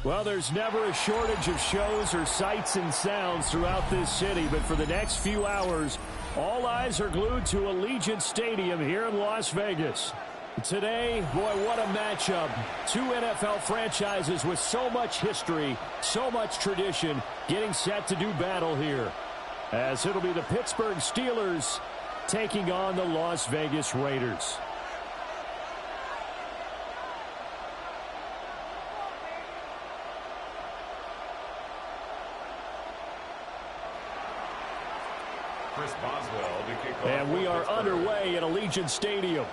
Well, there's never a shortage of shows or sights and sounds throughout this city, but for the next few hours, all eyes are glued to Allegiant Stadium here in Las Vegas. Today, boy, what a matchup. Two NFL franchises with so much history, so much tradition, getting set to do battle here. As it'll be the Pittsburgh Steelers taking on the Las Vegas Raiders. And we are underway at Allegiant Stadium.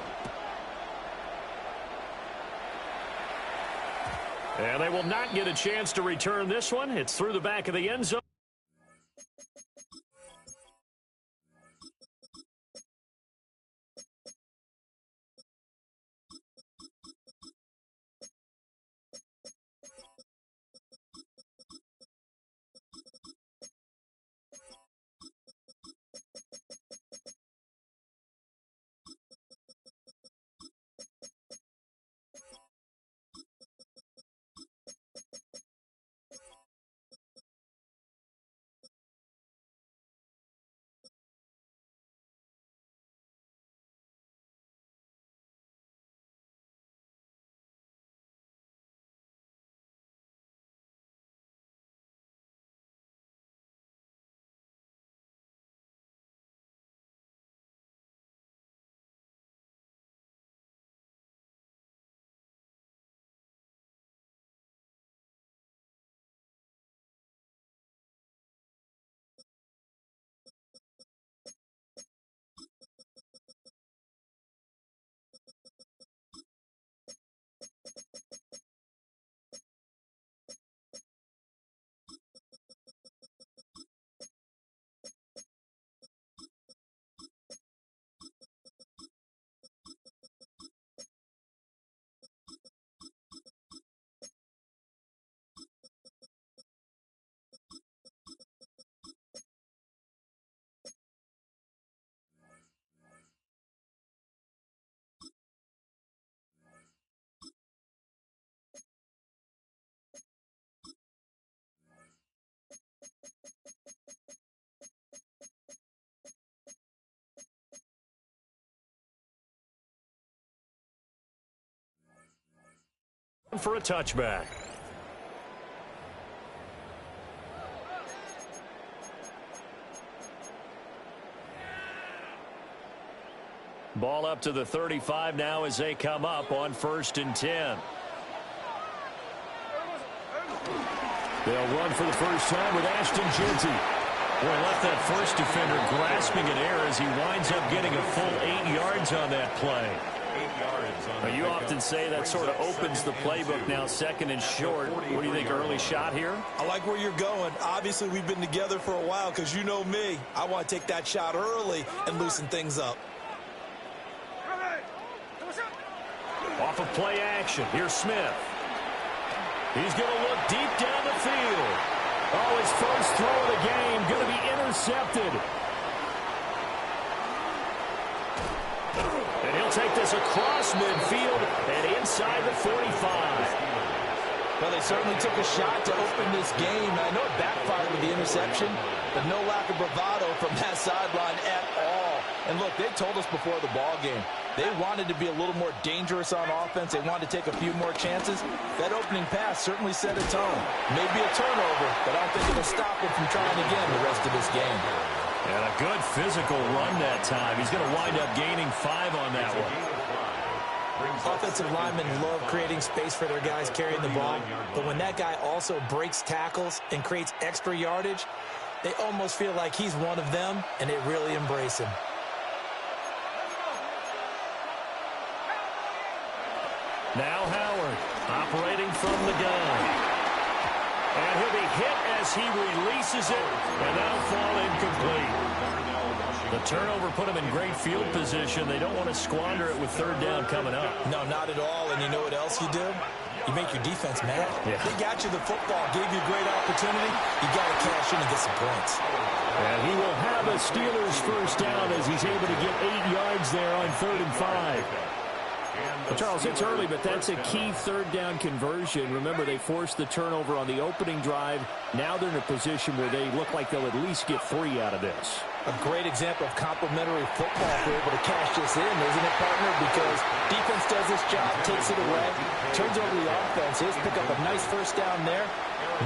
And they will not get a chance to return this one. It's through the back of the end zone. For a touchback. Ball up to the 35 now as they come up on 1st and 10. They'll run for the first time with Ashton Jeanty. Boy, left that first defender grasping in air as he winds up getting a full 8 yards on that play. Now, you often say that sort of opens the playbook now, 2nd and short. What do you think, early shot here? I like where you're going. Obviously, we've been together for a while because you know me. I want to take that shot early and loosen things up. Off of play action, here's Smith. He's going to look deep down the field. Oh, his first throw of the game going to be intercepted. And he'll take this across midfield and inside the 45. Well, they certainly took a shot to open this game. I know it backfired with the interception, but no lack of bravado from that sideline at all. And look, they told us before the ball game, they wanted to be a little more dangerous on offense. They wanted to take a few more chances. That opening pass certainly set a tone. Maybe a turnover, but I don't think it'll stop him from trying again the rest of this game. And a good physical run that time. He's going to wind up gaining 5 on that one. Offensive linemen love creating space for their guys carrying the ball, but when that guy also breaks tackles and creates extra yardage, they almost feel like he's one of them, and they really embrace him. Now Howard operating from the gun. And he'll be hit as he releases it, and that'll fall incomplete. The turnover put him in great field position. They don't want to squander it with 3rd down coming up. No, not at all. And you know what else you do? You make your defense mad. Yeah. They got you the football, gave you a great opportunity. You got to cash in and get some points. And he will have a Steelers first down as he's able to get 8 yards there on 3rd and 5. Well, Charles, it's early, but that's a key third down conversion. Remember, they forced the turnover on the opening drive. Now they're in a position where they look like they'll at least get 3 out of this. A great example of complementary football if they're able to cash this in, isn't it, partner? Because defense does this job, takes it away, turns over the offense. He's pick up a nice first down there.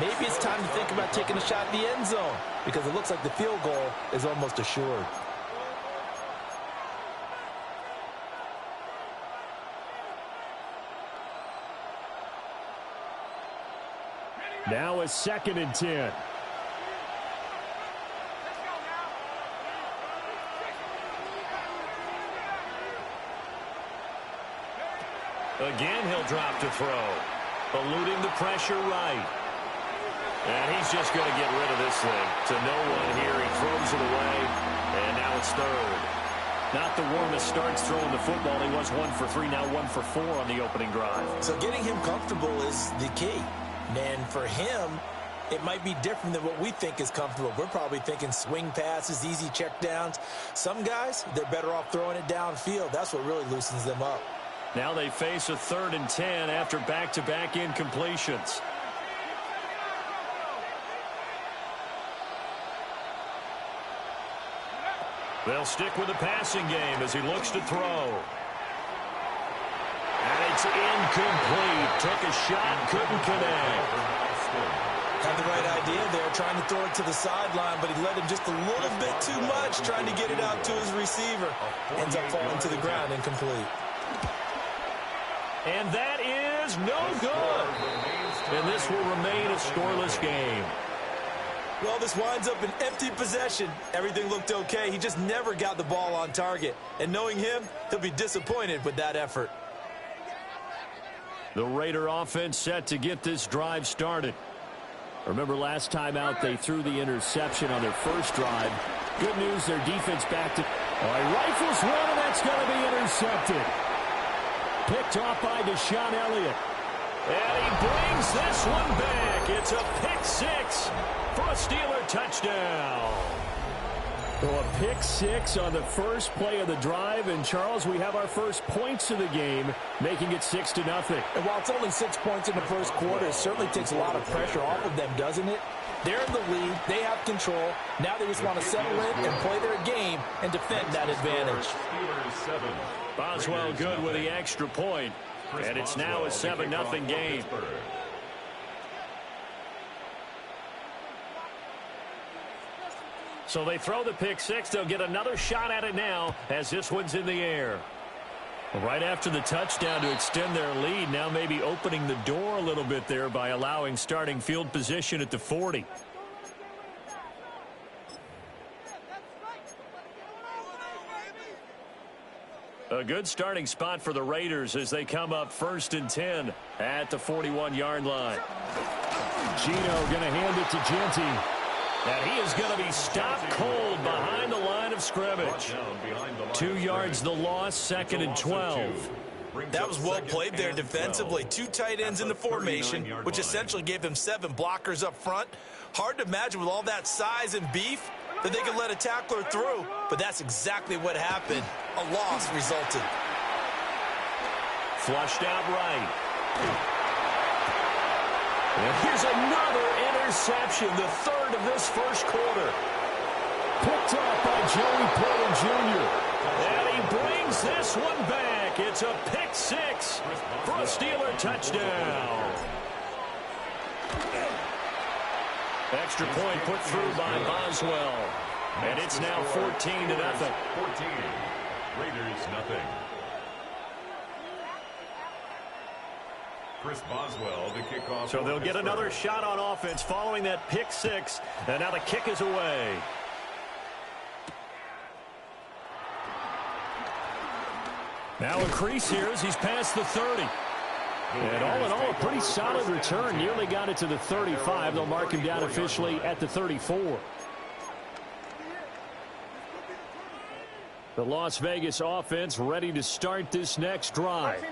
Maybe it's time to think about taking a shot at the end zone because it looks like the field goal is almost assured. Now a 2nd and 10. Again, he'll drop to throw. Eluding the pressure right. And he's just going to get rid of this thing to no one here. He throws it away, and now it's 3rd. Not the warmest starts throwing the football. He was 1 for 3, now 1 for 4 on the opening drive. So getting him comfortable is the key. And for him, it might be different than what we think is comfortable. We're probably thinking swing passes, easy checkdowns. Some guys, they're better off throwing it downfield. That's what really loosens them up. Now they face a 3rd and 10 after back-to-back incompletions. They'll stick with the passing game as he looks to throw. And it's incomplete. Took a shot, couldn't connect. Had the right idea there, trying to throw it to the sideline, but he let him just a little bit too much, trying to get it out to his receiver. Ends up falling to the ground, incomplete. And that is no good. And this will remain a scoreless game. Well, this winds up an empty possession. Everything looked okay. He just never got the ball on target. And knowing him, he'll be disappointed with that effort. The Raider offense set to get this drive started. Remember last time out they threw the interception on their first drive. Good news, their defense back to... All right, rifles one, and that's going to be intercepted. Picked off by Deshaun Elliott. And he brings this one back. It's a pick 6 for a Steeler touchdown. So a pick 6 on the first play of the drive. And, Charles, we have our first points of the game, making it 6-0. And while it's only 6 points in the first quarter, it certainly takes a lot of pressure off of them, doesn't it? They're in the lead. They have control. Now they just want to settle in and play their game and defend that advantage. Boswell good with the extra point. And it's now a 7-0 game. So they throw the pick 6. They'll get another shot at it now as this one's in the air. Right after the touchdown to extend their lead, now maybe opening the door a little bit there by allowing starting field position at the 40. A good starting spot for the Raiders as they come up 1st and 10 at the 41-yard line. Gino going to hand it to Genty. And he is going to be stopped cold behind the line of scrimmage. 2 yards the loss, 2nd and 12. That was well played there defensively. 2 tight ends in the formation, which essentially gave them 7 blockers up front. Hard to imagine with all that size and beef that they could let a tackler through, but that's exactly what happened. A loss resulted. Flushed out right. And here's another interception, the 3rd of this first quarter. Picked up by Joey Porter Jr. And he brings this one back. It's a pick 6 for a Steeler touchdown. Extra point put through by Boswell. And it's now 14-0. 14. Raiders nothing. Chris Boswell to kick off. So they'll get another shot on offense following that pick 6. And now the kick is away. Now a crease here as he's past the 30. And all in all, a pretty solid return. Nearly got it to the 35. They'll mark him down officially at the 34. The Las Vegas offense ready to start this next drive.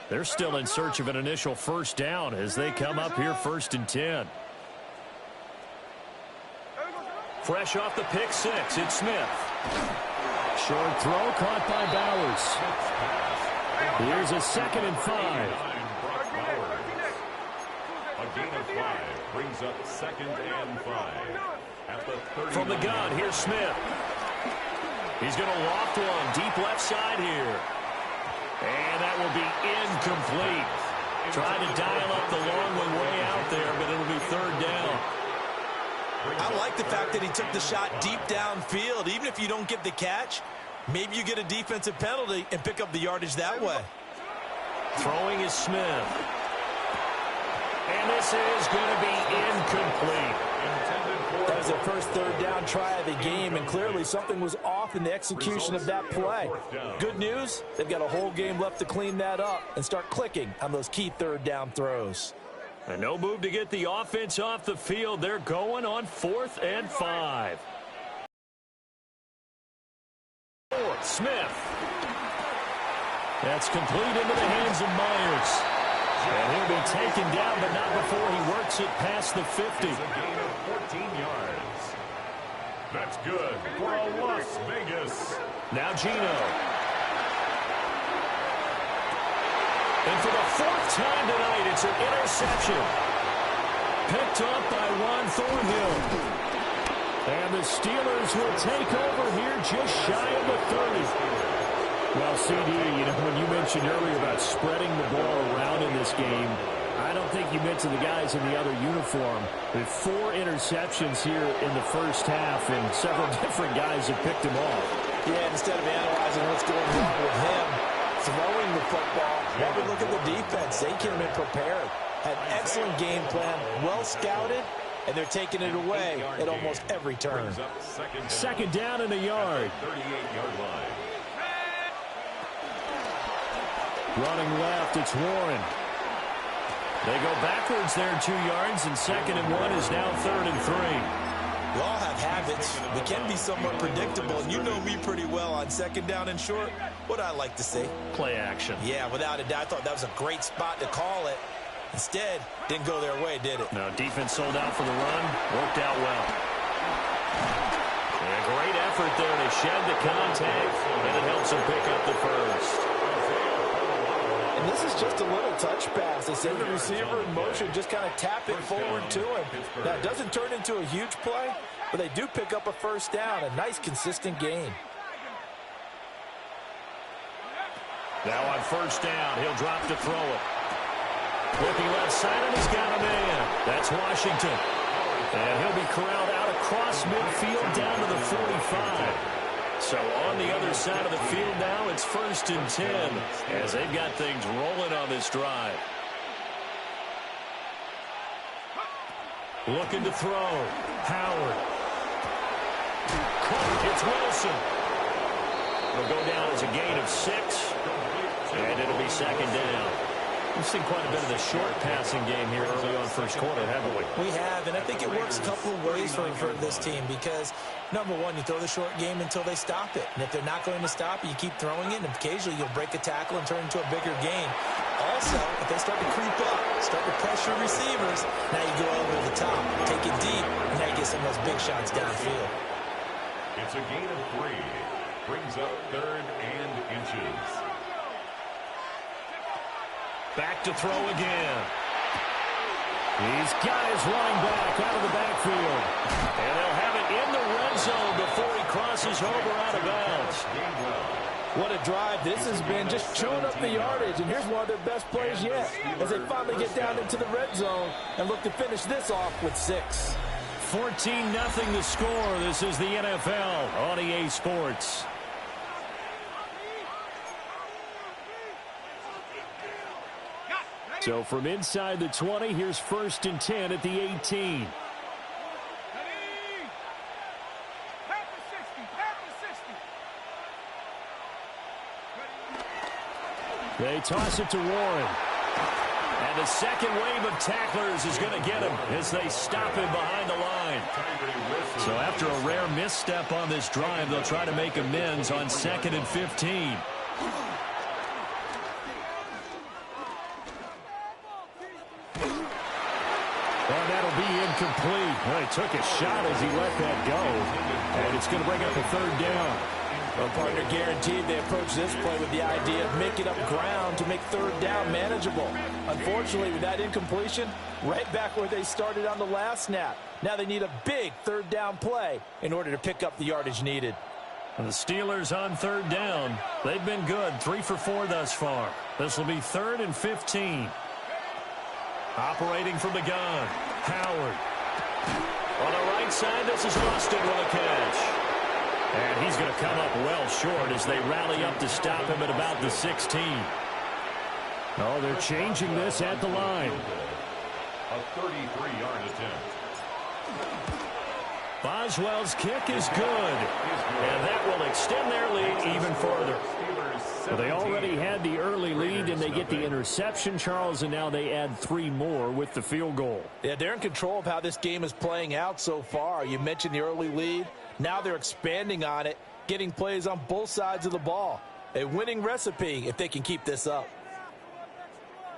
They're still in search of an initial first down as they come up here 1st and 10. Fresh off the pick 6, it's Smith. Short throw caught by Bowers. Here's a 2nd and 5. A gain of 5 brings up 2nd and 5. At the 30. From the gun, here's Smith. He's going to loft one deep left side here. And that will be incomplete. Trying to dial up the long one way out there, but it'll be 3rd down. I like the fact that he took the shot deep downfield. Even if you don't get the catch, maybe you get a defensive penalty and pick up the yardage that way. Throwing is Smith. And this is going to be incomplete. That was their first 3rd down try of the game, and clearly something was off in the execution of that play. Good news, they've got a whole game left to clean that up and start clicking on those key 3rd down throws. And no move to get the offense off the field. They're going on 4th and 5. Smith. That's complete into the hands of Myers. And he'll be taken down, but not before he works it past the 50. It's a gain of 14 yards. That's good for a Las Vegas. Now Gino. And for the 4th time tonight, it's an interception. Picked up by Juan Thornhill. And the Steelers will take over here just shy of the 30. Well, CD, you know, when you mentioned earlier about spreading the ball around in this game, I don't think you mentioned the guys in the other uniform. With 4 interceptions here in the first half, and several different guys have picked him off. Yeah, instead of analyzing what's going wrong with him, throwing the football, have a look at the defense. They came in prepared, had an excellent game plan, well scouted, and they're taking it away at almost every turn. 2nd down and a yard. 38-yard line. Running left, it's Warren. They go backwards there 2 yards, and 2nd and 1 is now 3rd and 3. We all have habits. We can be somewhat predictable, and you know me pretty well on 2nd down and short. What I like to see? Play action. Yeah, without a doubt. I thought that was a great spot to call it. Instead, didn't go their way, did it? No, defense sold out for the run. Worked out well. And a great effort there to shed the contact, and it helps him pick up the first. And this is just a little touch pass. They send the receiver in motion, just kind of tap it forward to him. Now, it doesn't turn into a huge play, but they do pick up a 1st down. A nice, consistent gain. Now on 1st down, he'll drop to throw it. Looking left side, and he's got a man. That's Washington. And he'll be corralled out across midfield down to the 45. So on the other side of the field now, it's 1st and 10 as they've got things rolling on this drive. Looking to throw. Howard. It's Wilson. It'll go down as a gain of 6. And it'll be 2nd down. We've seen quite a bit of the short passing game here early on 1st quarter, haven't we? We have, and I think it works a couple of ways for this team because, number one, you throw the short game until they stop it. And if they're not going to stop it, you keep throwing it, and occasionally you'll break a tackle and turn it into a bigger gain. Also, if they start to creep up, start to pressure receivers, now you go over the top, take it deep, and now you get some of those big shots downfield. It's a gain of 3. Brings up 3rd and inches. Back to throw again. He's got his running back out of the backfield. And they'll have it in the red zone before he crosses over out of bounds. What a drive this has been, just chewing up the yardage. And here's one of their best plays yet as they finally get down into the red zone and look to finish this off with 6. 14-0 the score. This is the NFL on EA Sports. So from inside the 20, here's 1st and 10 at the 18. They toss it to Warren. And the second wave of tacklers is going to get him as they stop him behind the line. So after a rare misstep on this drive, they'll try to make amends on 2nd and 15. And that'll be incomplete. Well, he took a shot as he let that go. And it's going to bring up a 3rd down. Well, partner, guaranteed they approach this play with the idea of making up ground to make third down manageable. Unfortunately, with that incompletion, right back where they started on the last snap. Now they need a big third down play in order to pick up the yardage needed. And the Steelers on third down. They've been good, 3 for 4 thus far. This will be 3rd and 15. Operating from the gun, Howard. On the right side, this is Austin with a catch. And he's going to come up well short as they rally up to stop him at about the 16. Oh, they're changing this at the line. A 33-yard attempt. Boswell's kick is good. And that will extend their lead even further. Well, they already had the early lead, and they get the interception, Charles, and now they add 3 more with the field goal. Yeah, they're in control of how this game is playing out so far. You mentioned the early lead. Now they're expanding on it, getting plays on both sides of the ball. A winning recipe if they can keep this up.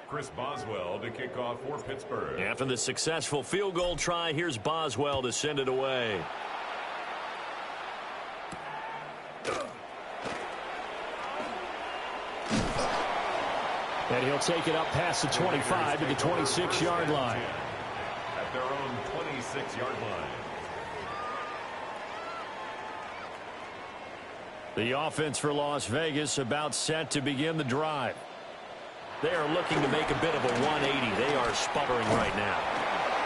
Chris Boswell to kick off for Pittsburgh. After the successful field goal try, here's Boswell to send it away. And he'll take it up past the 25 to the 26-yard line. At their own 26-yard line. The offense for Las Vegas about set to begin the drive. They are looking to make a bit of a 180. They are sputtering right now.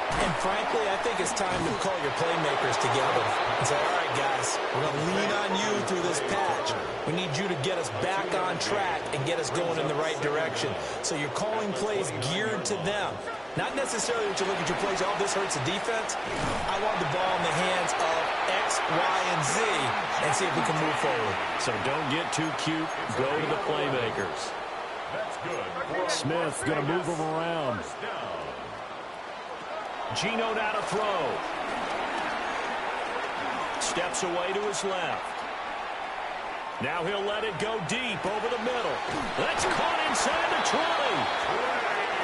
And frankly, I think it's time to call your playmakers together and say, all right, guys, we're going to lean on you through this patch. We need you to get us back on track and get us going in the right direction. So you're calling plays geared to them. Not necessarily that you look at your plays, oh, this hurts the defense. I want the ball in the hands of X, Y, and Z and see if we can move forward. So don't get too cute. Go to the playmakers. That's good. Smith going to move him around. Geno now to throw. Steps away to his left. Now he'll let it go deep over the middle. That's caught inside the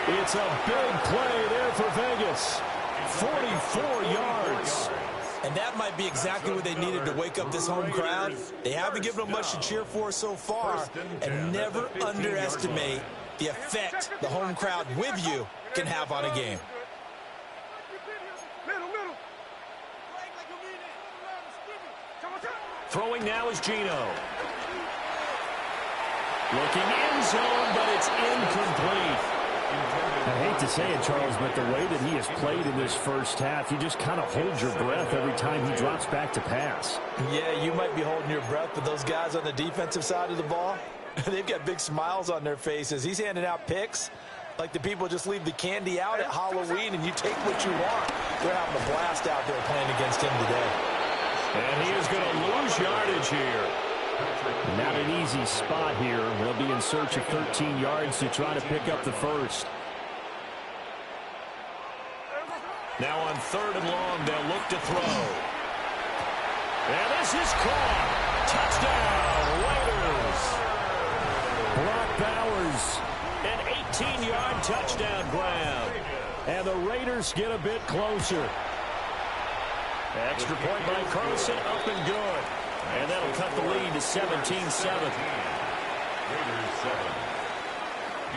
20. It's a big play there for Vegas. 44 yards. And that might be exactly what they needed to wake up this home crowd. They haven't given them much to cheer for so far. And never underestimate the effect the home crowd with you can have on a game. Throwing now is Geno. Looking end zone, but it's incomplete. I hate to say it, Charles, but the way that he has played in this first half, you just kind of hold your breath every time he drops back to pass. Yeah, you might be holding your breath, but those guys on the defensive side of the ball, they've got big smiles on their faces. He's handing out picks like the people just leave the candy out at Halloween and you take what you want. They're having a blast out there playing against him today. And he is going to lose yardage here. Not an easy spot here. They'll be in search of 13 yards to try to pick up the first. Now on 3rd and long, they'll look to throw. And this is caught. Touchdown, Raiders. Brock Bowers, an 18-yard touchdown grab. And the Raiders get a bit closer. Extra point by Carlson, up and good. And that'll cut the lead to 17-7.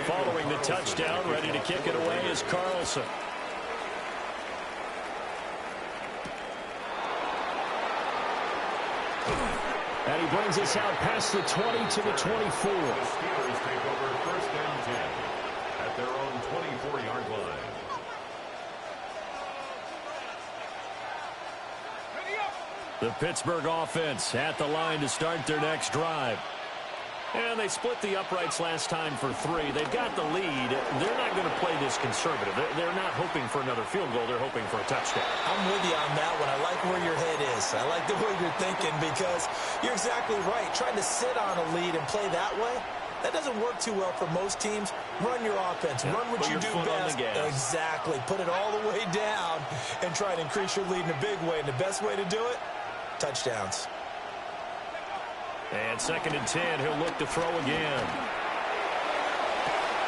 Following the touchdown, ready to kick it away is Carlson. And he brings us out past the 20 to the 24. The Steelers take over 1st and 10 at their own 24-yard line. The Pittsburgh offense at the line to start their next drive. And they split the uprights last time for 3. They've got the lead. They're not going to play this conservative. They're not hoping for another field goal. They're hoping for a touchdown. I'm with you on that one. I like where your head is. I like the way you're thinking because you're exactly right. Trying to sit on a lead and play that way, that doesn't work too well for most teams. Run your offense. Run what you do best. Exactly. Put it all the way down and try to increase your lead in a big way. And the best way to do it, touchdowns. And 2nd and 10, he'll look to throw again.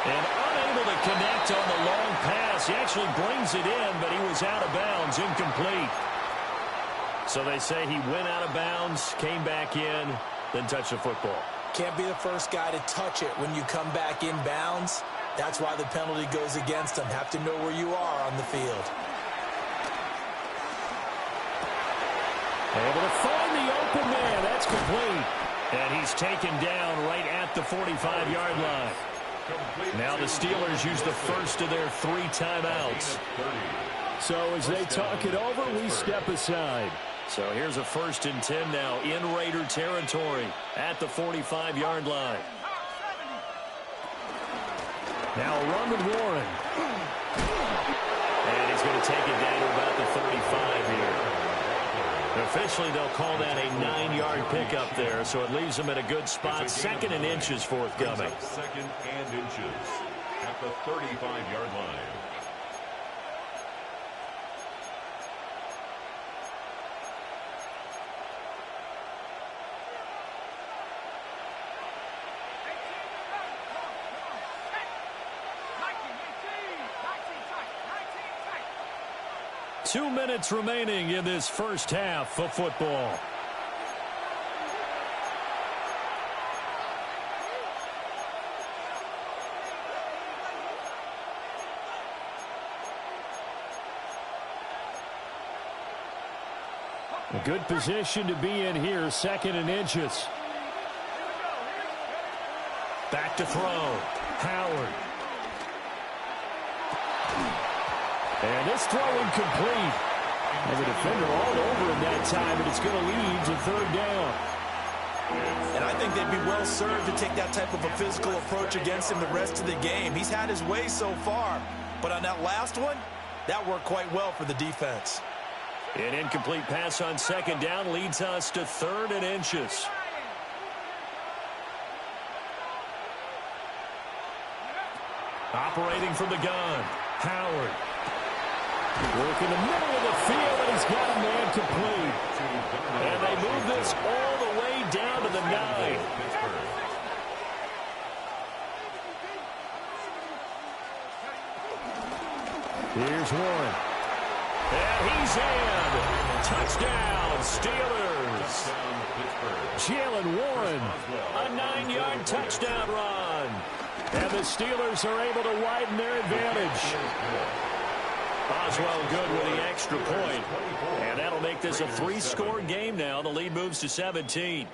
And unable to connect on the long pass. He actually brings it in, but he was out of bounds, incomplete. So they say he went out of bounds, came back in, then touch the football. Can't be the first guy to touch it when you come back inbounds. That's why the penalty goes against him. Have to know where you are on the field. Able to find the open man. That's complete. And he's taken down right at the 45-yard line. Now the Steelers use the first of their 3 timeouts. So as they talk it over, we step aside. So here's a 1st and 10 now in Raider territory at the 45-yard line. Now a run with Warren. And he's going to take it down to about the 35 here. Officially, they'll call that a 9-yard pickup there, so it leaves them in a good spot. 2nd and inches forthcoming. 2nd and inches at the 35-yard line. Two minutes remaining in this first half of football. A good position to be in here, 2nd and inches. Back to throw. Howard. And this throw incomplete. And the defender all over him that time, and it's going to lead to 3rd down. And I think they'd be well served to take that type of a physical approach against him the rest of the game. He's had his way so far, but on that last one, that worked quite well for the defense. An incomplete pass on 2nd down leads us to 3rd and inches. Operating from the gun, Howard. Work in the middle of the field, and he's got a man complete. And they move this all the way down to the 9. Here's Warren. And he's in. Touchdown, Steelers. Jalen Warren, a 9-yard touchdown run. And the Steelers are able to widen their advantage. Boswell good with the extra point. And that'll make this a 3-score game now. The lead moves to 17.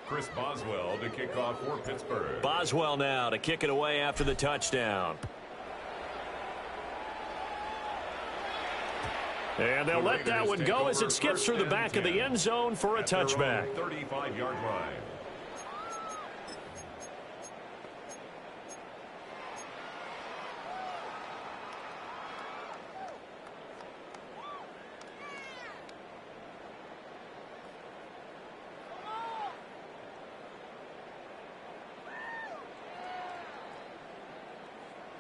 Chris Boswell to kick off for Pittsburgh. Boswell now to kick it away after the touchdown. And they'll let that one go as it skips through the back of the end zone for a touchback. 35-yard line.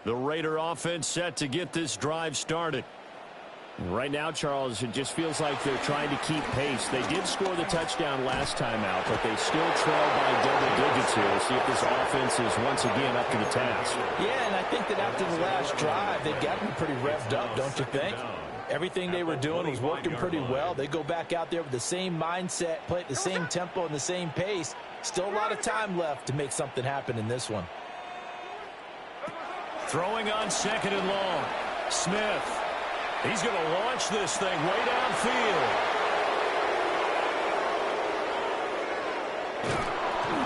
The Raider offense set to get this drive started. Right now, Charles, it just feels like they're trying to keep pace. They did score the touchdown last time out, but they still trail by double digits here. We'll see if this offense is once again up to the task. Yeah, and I think that after the last drive, they've gotten pretty revved up, don't you think? Everything they were doing was working pretty well. They go back out there with the same mindset, play at the same tempo and the same pace. Still a lot of time left to make something happen in this one. Throwing on 2nd and long. Smith. He's going to launch this thing way downfield.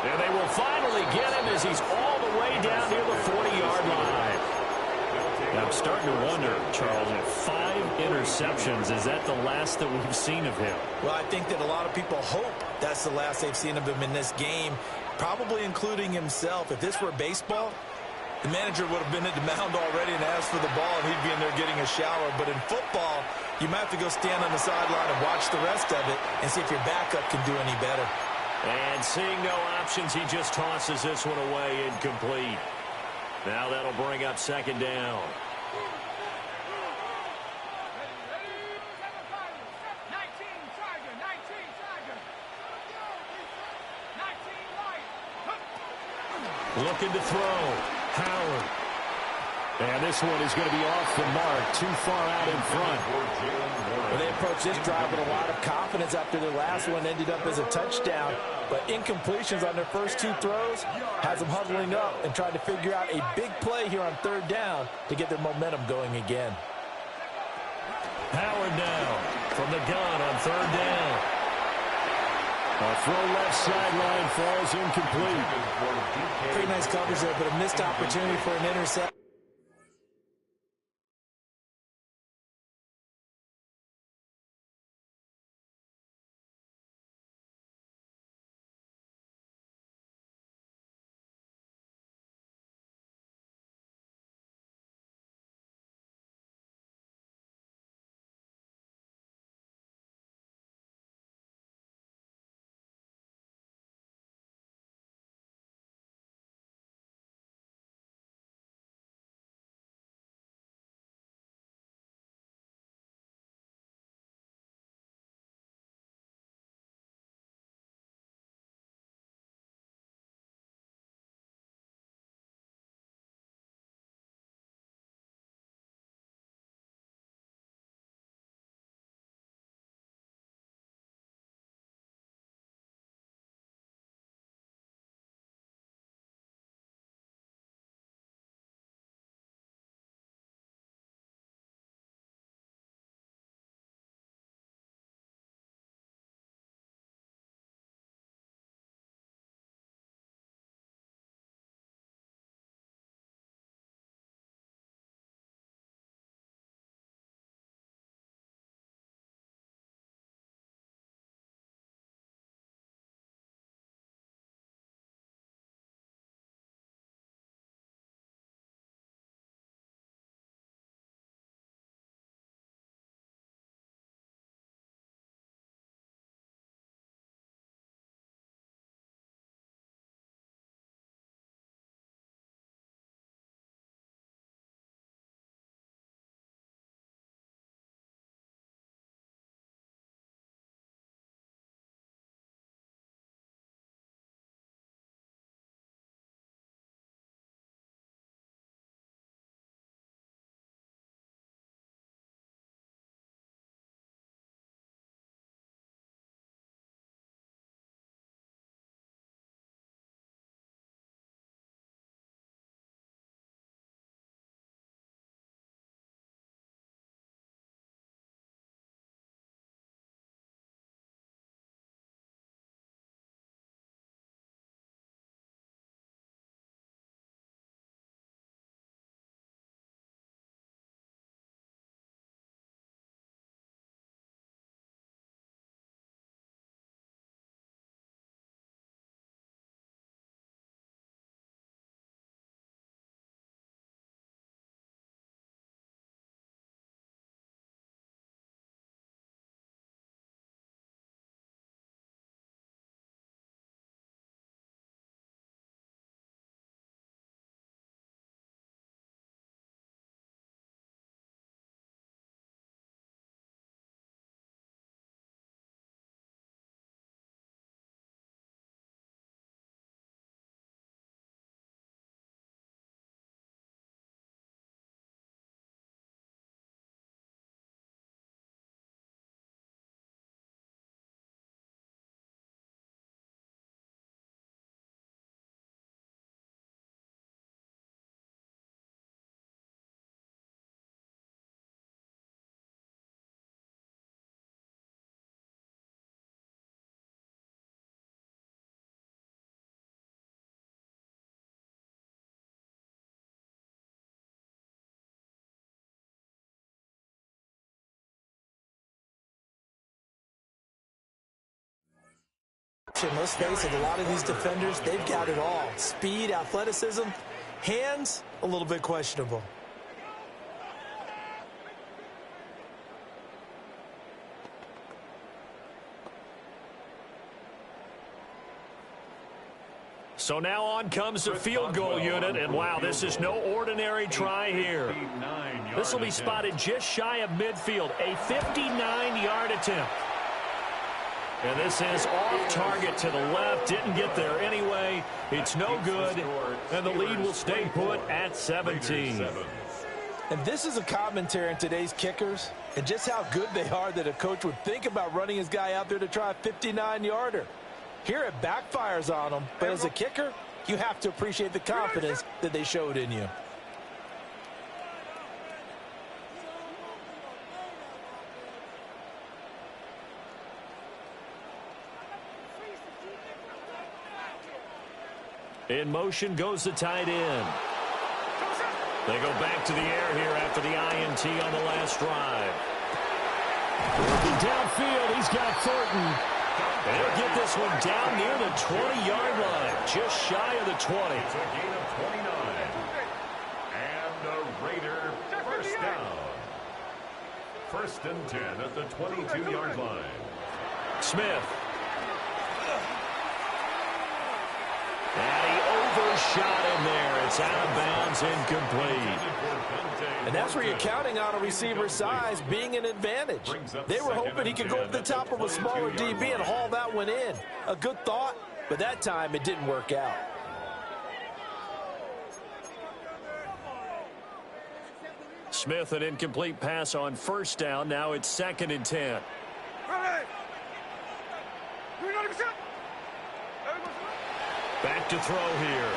And they will finally get him as he's all the way down near the 40-yard line. Now I'm starting to wonder, Charles, if 5 interceptions, is that the last that we've seen of him? Well, I think that a lot of people hope that's the last they've seen of him in this game, probably including himself. If this were baseball, the manager would have been at the mound already and asked for the ball, and he'd be in there getting a shower. But in football, you might have to go stand on the sideline and watch the rest of it and see if your backup can do any better. And seeing no options, he just tosses this one away incomplete. Now that'll bring up second down. Looking to throw. Howard. And this one is going to be off the mark, too far out in front. Well, they approached this drive with a lot of confidence after their last one ended up as a touchdown. But incompletions on their first two throws has them huddling up and trying to figure out a big play here on third down to get their momentum going again. Howard now from the gun on third down. A throw left sideline falls incomplete. Pretty nice coverage there, but a missed opportunity for an interception. Let's face it, a lot of these defenders, they've got it all. Speed, athleticism, hands, a little bit questionable. So now on comes the field goal unit, and wow, this is no ordinary try here. This will be spotted just shy of midfield, a 59-yard attempt. And this is off target to the left, didn't get there anyway. It's no good, and the lead will stay put at 17. And this is a commentary on today's kickers and just how good they are that a coach would think about running his guy out there to try a 59-yarder. Here it backfires on them, but as a kicker, you have to appreciate the confidence that they showed in you. In motion goes the tight end. They go back to the air here after the INT on the last drive. Working downfield, he's got Thornton. And he'll get this one down near the 20-yard line, just shy of the 20. It's a gain of 29. And the Raider first down. 1st and 10 at the 22-yard line. Smith. And he overshot him there. It's out of bounds, incomplete. And that's where you're counting on a receiver's size being an advantage. They were hoping he could go up the top of a smaller DB and haul that one in. A good thought, but that time it didn't work out. Smith, an incomplete pass on 1st down. Now it's 2nd and 10. Back to throw here.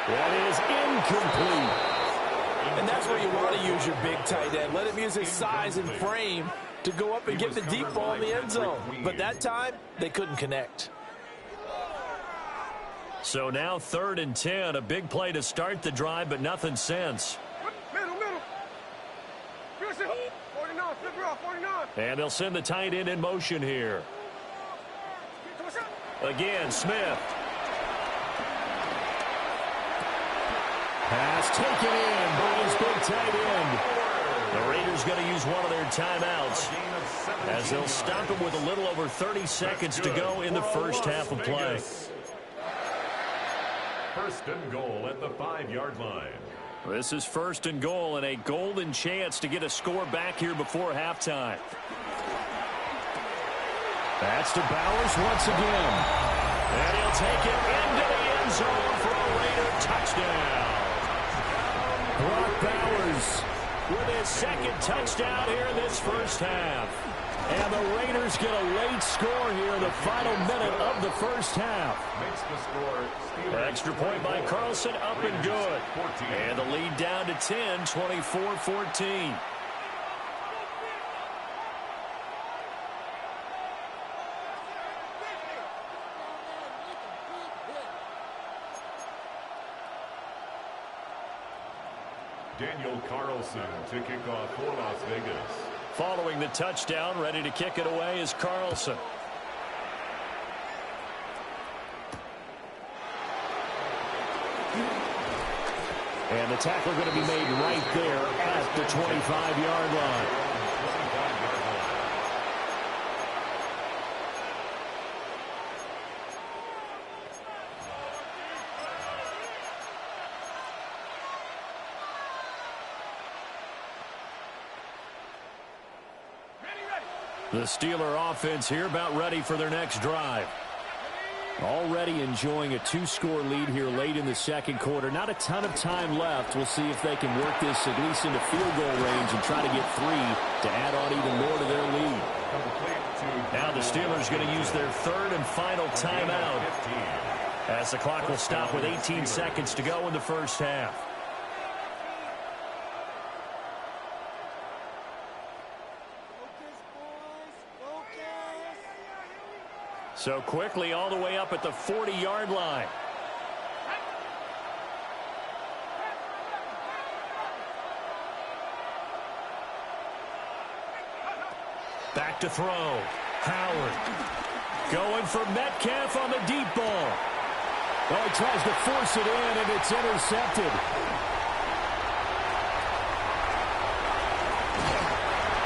That is incomplete. And that's where you want to use your big tight end. Let him use his size and frame to go up and get the deep ball in the end zone. But that time, they couldn't connect. So now 3rd and 10. A big play to start the drive, but nothing since. And they'll send the tight end in motion here. Again, Smith. Pass taken in by his big tight end. The Raiders going to use one of their timeouts as they'll stop him with a little over 30 seconds to go in the first half of play. 1st and goal at the 5-yard line. This is 1st and goal and a golden chance to get a score back here before halftime. That's to Bowers once again. And he'll take it into the end zone for a Raider touchdown. Brock Bowers with his 2nd touchdown here in this first half. And the Raiders get a late score here in the final minute of the first half. Makes the score. Extra point by Carlson, up and good. And the lead down to 10, 24-14. Daniel Carlson to kick off for Las Vegas. Following the touchdown, ready to kick it away is Carlson. And the tackle going to be made right there at the 25-yard line. The Steeler offense here about ready for their next drive. Already enjoying a 2-score lead here late in the 2nd quarter. Not a ton of time left. We'll see if they can work this at least into field goal range and try to get 3 to add on even more to their lead. Now the Steelers going to use their 3rd and final timeout as the clock will stop with 18 seconds to go in the first half. So quickly all the way up at the 40-yard line. Back to throw. Howard going for Metcalf on the deep ball. Oh, he tries to force it in, and it's intercepted.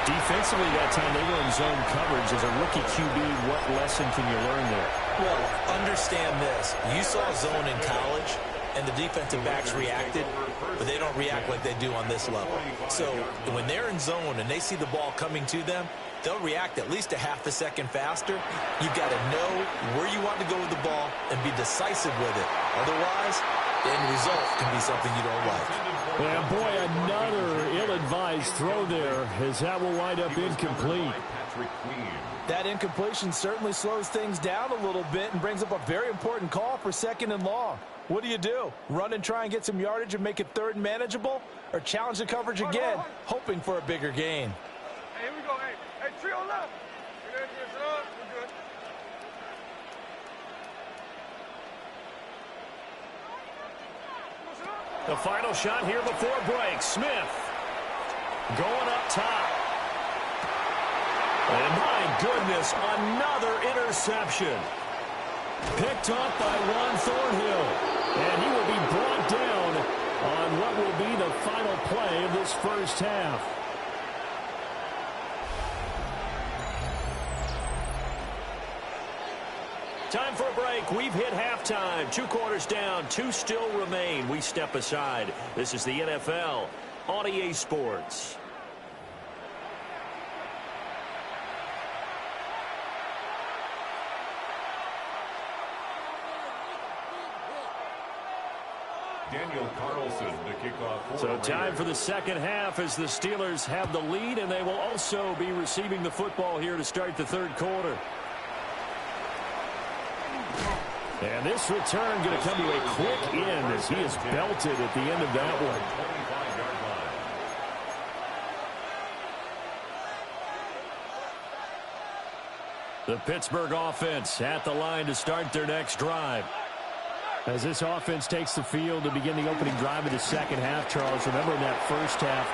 Defensively that time, they were in zone coverage. As a rookie QB, what lesson can you learn there? Well, understand this. You saw zone in college, and the defensive backs reacted, but they don't react like they do on this level. So when they're in zone and they see the ball coming to them, they'll react at least a half a second faster. You've got to know where you want to go with the ball and be decisive with it. Otherwise, the end result can be something you don't like. And boy, another ill-advised throw there, as that will wind up incomplete. That incompletion certainly slows things down a little bit and brings up a very important call for 2nd and long. What do? Run and try and get some yardage and make it 3rd and manageable? Or challenge the coverage again, hoping for a bigger gain? Hey, here we go. Hey, trio left. We're good. The final shot here before break. Smith going up top. And my goodness, another interception. Picked up by Juan Thornhill. And he will be brought down on what will be the final play of this first half. Time for a break. We've hit halftime. 2 quarters down. 2 still remain. We step aside. This is the NFL on EA Sports. Daniel Carlson to kick off. So time for the second half as the Steelers have the lead, and they will also be receiving the football here to start the 3rd quarter. And this return going to come to a quick end as he is belted at the end of that one. The Pittsburgh offense at the line to start their next drive. As this offense takes the field to begin the opening drive of the second half, Charles, remember in that first half,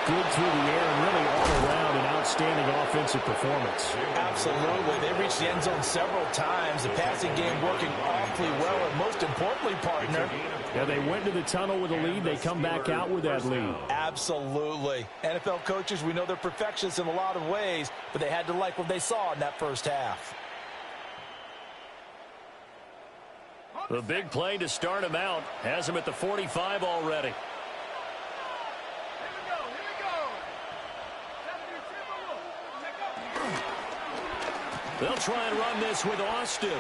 good through the air and really all around an outstanding offensive performance. Absolutely. They reached the end zone several times. The passing game working awfully well, and most importantly, partner. Yeah, they went to the tunnel with a lead. They come back out with that lead. Absolutely. NFL coaches, we know they're perfectionists in a lot of ways, but they had to like what they saw in that first half. The big play to start him out has him at the 45 already. They'll try and run this with Austin.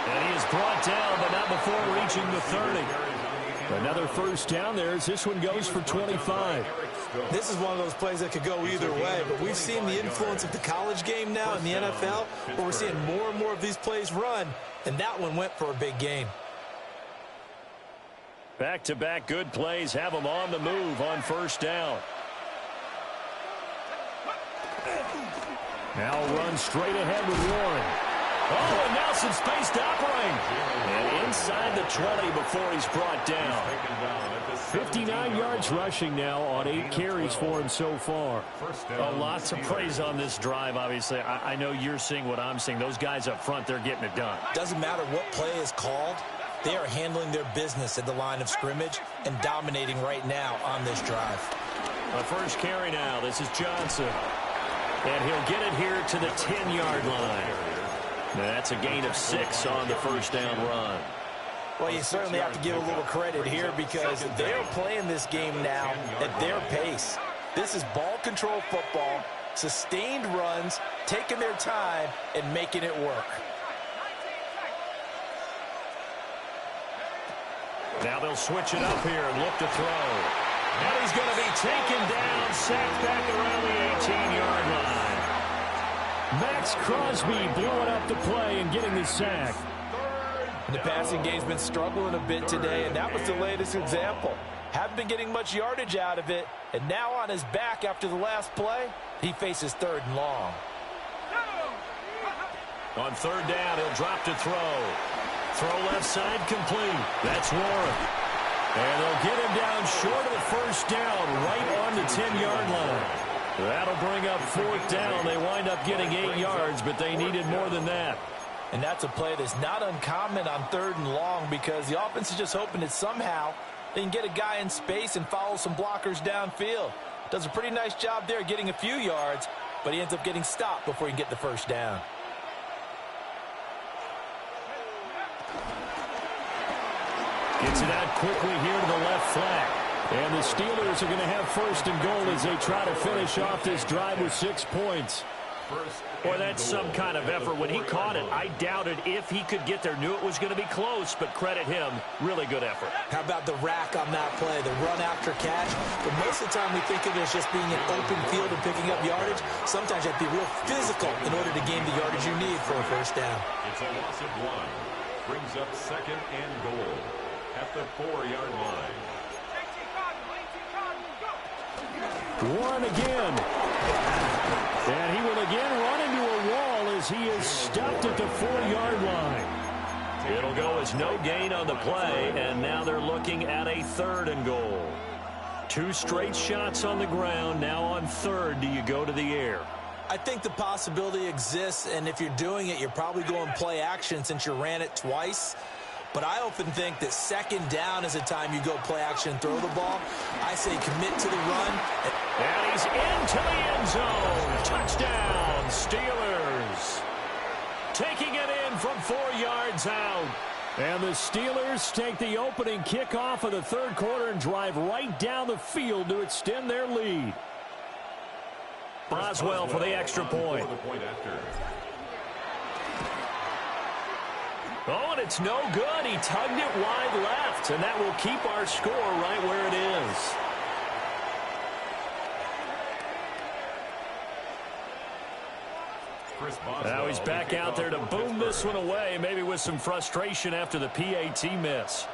And he is brought down, but not before reaching the 30. Another first down there as this one goes for 25. This is one of those plays that could go either way, but we've seen the influence of the college game now in the NFL, where we're seeing more and more of these plays run, and that one went for a big gain. Back-to-back good plays have them on the move on first down. Now run straight ahead with Warren. Oh, and now some space to operate. And inside the 20 before he's brought down. 59 yards rushing now on 8 carries for him so far. Lots of praise on this drive, obviously. I know you're seeing what I'm seeing. Those guys up front, they're getting it done. Doesn't matter what play is called. They are handling their business at the line of scrimmage and dominating right now on this drive. The first carry now. This is Johnson. And he'll get it here to the 10-yard line. That's a gain of 6 on the first down run. Well, you certainly have to give a little credit here because they're playing this game now at their pace. This is ball control football, sustained runs, taking their time, and making it work. Now they'll switch it up here and look to throw. And he's going to be taken down, sacked back around the 18-yard line. Max Crosby blowing up the play and getting the sack. The passing game's been struggling a bit today, and that was the latest example. Haven't been getting much yardage out of it, and now on his back after the last play, he faces 3rd and long. On 3rd down, he'll drop to throw. Throw left side complete. That's Warren. And they'll get him down short of the first down, right on the 10-yard line. That'll bring up 4th down. They wind up getting 8 yards, but they needed more than that. And that's a play that's not uncommon on 3rd and long because the offense is just hoping that somehow they can get a guy in space and follow some blockers downfield. Does a pretty nice job there getting a few yards, but he ends up getting stopped before he can get the first down. Gets it out quickly here to the left flat. And the Steelers are going to have first and goal as they try to finish off this drive with 6 points. Boy, that's some kind of effort. When he caught it, I doubted if he could get there. Knew it was going to be close, but credit him. Really good effort. How about the rack on that play, the run after catch? But most of the time we think of it as just being an open field and picking up yardage. Sometimes you have to be real physical in order to gain the yardage you need for a first down. It's a loss of 1. Brings up second and goal at the 4-yard line. One again. And he will again run into a wall as he is stopped at the 4-yard line. It'll go as no gain on the play, and now they're looking at a 3rd and goal. 2 straight shots on the ground. Now on 3rd, do you go to the air? I think the possibility exists, and if you're doing it, you're probably going play action since you ran it twice. But I often think that 2nd down is a time you go play action and throw the ball. I say commit to the run. And he's into the end zone. Touchdown, Steelers. Taking it in from 4 yards out. And the Steelers take the opening kickoff of the 3rd quarter and drive right down the field to extend their lead. Boswell for the extra point. Oh, and it's no good. He tugged it wide left, and that will keep our score right where it is. Now he's back out there to boom this one away, maybe with some frustration after the PAT miss.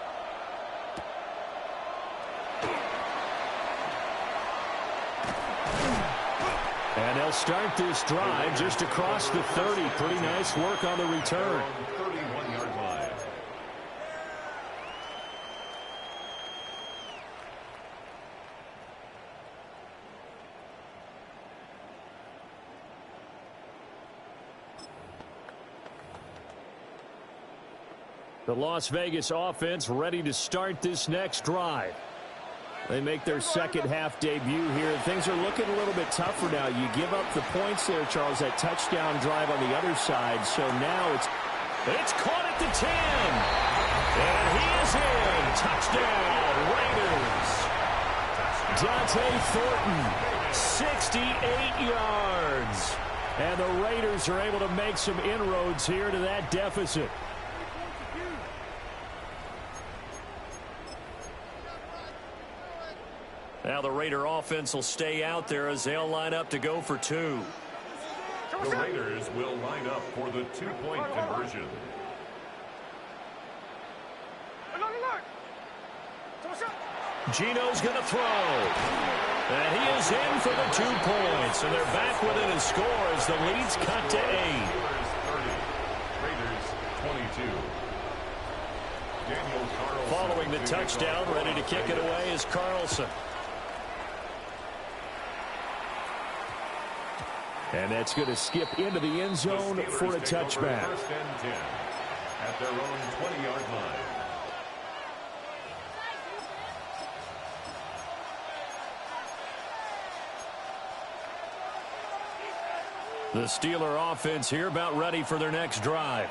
And they'll start this drive just across the 30. Pretty nice work on the return. 31-yard line. The Las Vegas offense ready to start this next drive. They make their second half debut here. Things are looking a little bit tougher now. You give up the points there, Charles, that touchdown drive on the other side. So now it's caught at the 10. And he is in. Touchdown, Raiders. Dante Thornton, 68 yards. And the Raiders are able to make some inroads here to that deficit. Now the Raider offense will stay out there as they'll line up to go for 2. The Raiders will line up for the 2-point conversion. Gino's going to throw. And he is in for the 2 points. And they're back within a score as the lead's cut to 8. Raiders 22. Following the touchdown, ready to kick it away is Carlson. And that's going to skip into the end zone for a touchback. First and 10 at their own 20-yard line. The Steeler offense here about ready for their next drive.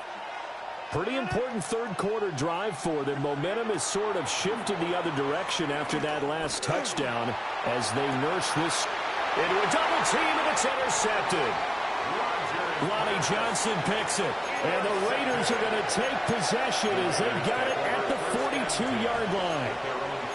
Pretty important 3rd quarter drive for them. Momentum has sort of shifted the other direction after that last touchdown as they nurse this into a double team, and it's intercepted. Lonnie Johnson picks it, and the Raiders are going to take possession as they've got it at the 42-yard line.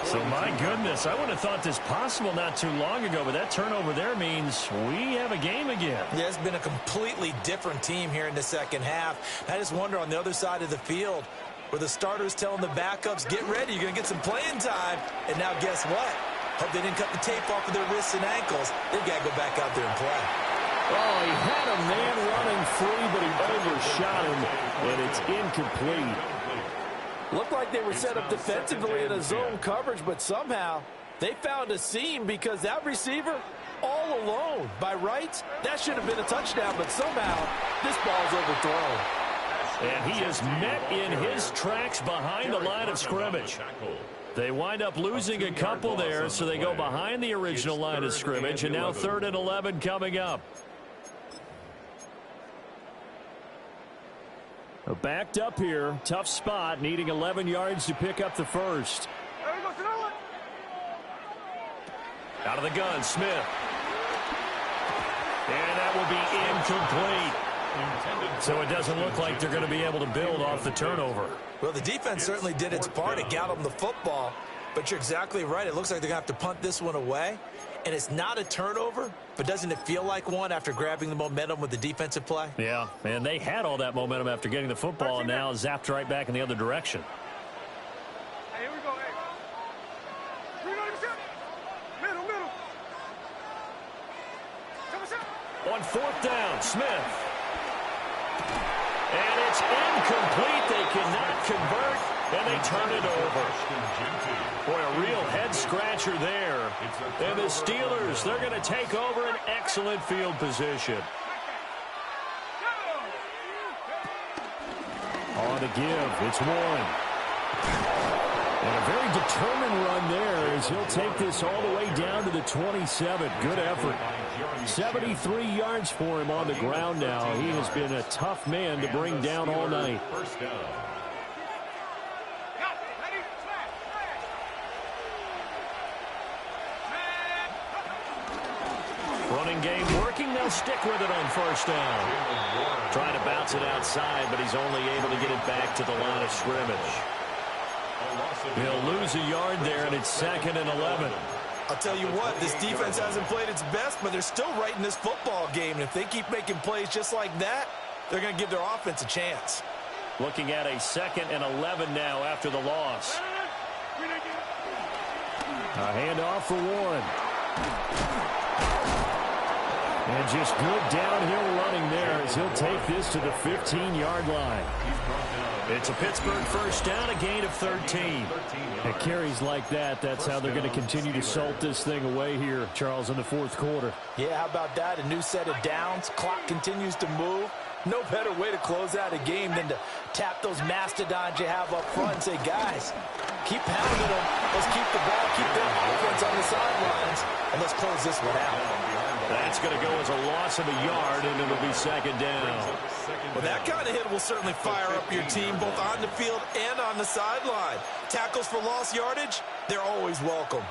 So, my goodness, I wouldn't have thought this possible not too long ago, but that turnover there means we have a game again. Yeah, it's been a completely different team here in the second half. I just wonder on the other side of the field where the starters telling the backups, get ready, you're going to get some playing time. And now guess what? Hope they didn't cut the tape off of their wrists and ankles. They've got to go back out there and play. Oh, he had a man running free, but he overshot him, and it's incomplete. Looked like they were set up defensively in a zone coverage, but somehow they found a seam because that receiver all alone. By rights, that should have been a touchdown, but somehow this ball's overthrown. And he is met in his tracks behind the line of scrimmage. They wind up losing a couple there, so they go behind the original line of scrimmage, and now 3rd and 11 coming up. Backed up here. Tough spot. Needing 11 yards to pick up the first. Out of the gun, Smith. And that will be incomplete. So it doesn't look like they're going to be able to build off the turnover. Well, the defense certainly did its part. It got them the football. But you're exactly right. It looks like they're going to have to punt this one away. And it's not a turnover, but doesn't it feel like one after grabbing the momentum with the defensive play? Yeah, and they had all that momentum after getting the football and now zapped right back in the other direction. Hey, here we go. Hey. Middle. On fourth down, Smith. And it's incomplete. They cannot convert, and they turn it over. Boy, a real head-scratcher there. And the Steelers, they're going to take over an excellent field position. On the give, it's one. And a very determined run there as he'll take this all the way down to the 27. Good effort. 73 yards for him on the ground now. He has been a tough man to bring down all night. Running game working. They'll stick with it on first down. Trying to bounce it outside, but he's only able to get it back to the line of scrimmage. He'll lose a yard there, and it's 2nd and 11. I'll tell you what, this defense hasn't played its best, but they're still right in this football game. And if they keep making plays just like that, they're going to give their offense a chance. Looking at a 2nd and 11 now after the loss. A handoff for Warren. And just good downhill running there as he'll take this to the 15-yard line. It's a Pittsburgh first down, a gain of 13. At carries like that, that's how they're going to continue to salt this thing away here, Charles, in the fourth quarter. Yeah, how about that? A new set of downs. Clock continues to move. No better way to close out a game than to tap those mastodons you have up front and say, guys, keep pounding them. Let's keep the ball, keep their offense on the sidelines, and let's close this one out. That's going to go as a loss of a yard, and it'll be 2nd down. Well, that kind of hit will certainly fire up your team, both on the field and on the sideline. Tackles for lost yardage, they're always welcome.